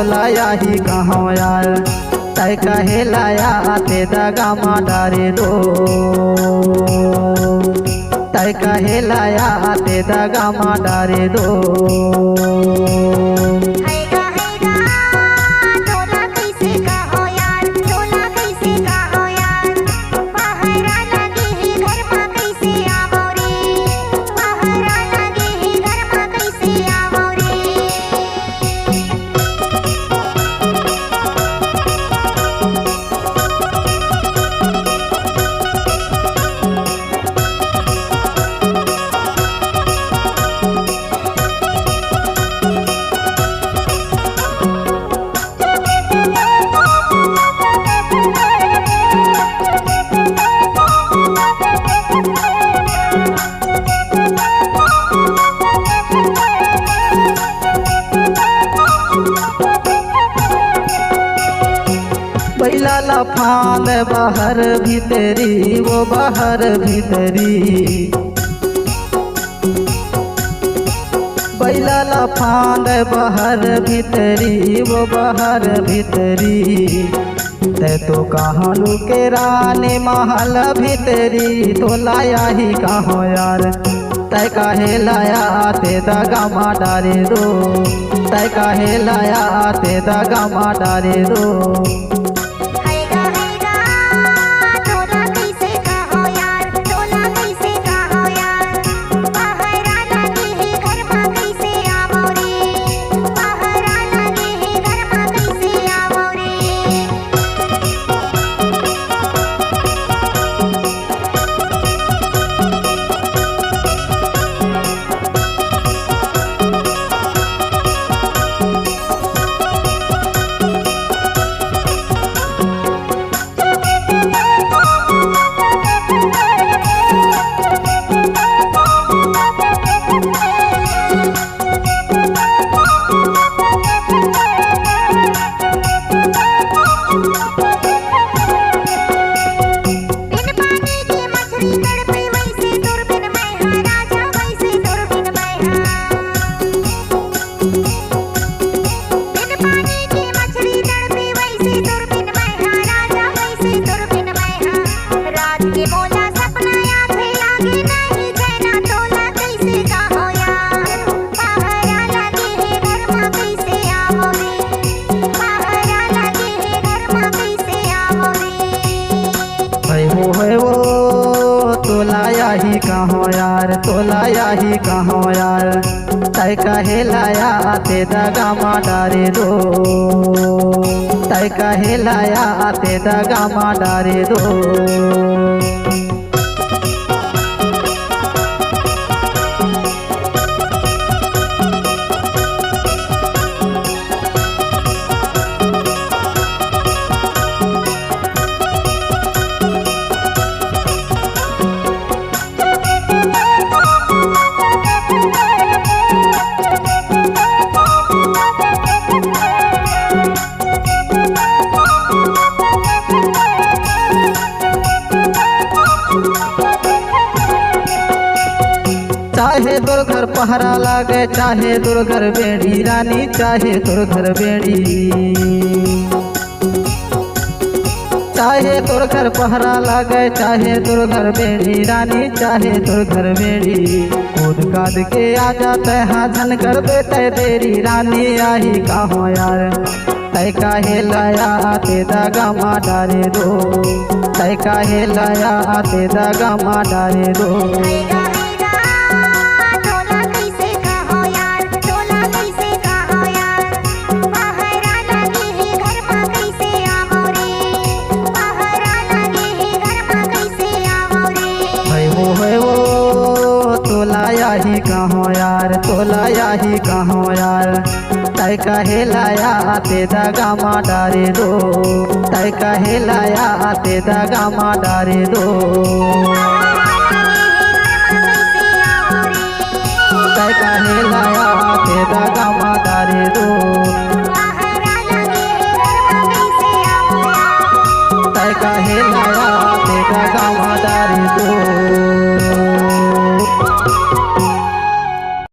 तोला याही कहाँ यार तय कहे लाया आते दगा मा डारे दो तय कहे लाया आते दगा मा डारे दो बैला लफान बाहर भीतरी वो बाहर भीतरी बैला लफान बाहर भीतरी वो बाहर भीतरी ते तो कहाँ लुके रानी महल भीतरी तो लाया ही कहाँ यार तय काहे लाया आते दगा मा डारे दो तय काहे लाया आते दगा मा डारे दो तोला याही कहाँ यार तोला याही कहाँ यार तय कहे लाया आते दगा मा डारे दो तय कहे लाया आते दगा मा डारे दो चाहे तोर घर पहरा लागे चाहे तोर घर बेड़ी रानी चाहे तोर घर बेड़ी चाहे तोर घर पहरा लागे चाहे तोर घर बेड़ी रानी चाहे तोर घर बेड़ी कूद काद के आ जाते हाँ झन कर बेटे तेरी रानी आही कहाँ यार तय काहे लाया आते दगा मा डारे दो तय काहे लाया आते दगा मा डारे दो तोला याही कहाँ यार तोला याही कहाँ यार तय कहे लाया आते दगा मा डारे दो तय कहे लाया आते दगा मा डारे दो तय कहे लाया आते दगा मा डारे दो तय कहे लाया आते दगा मा डारे दो।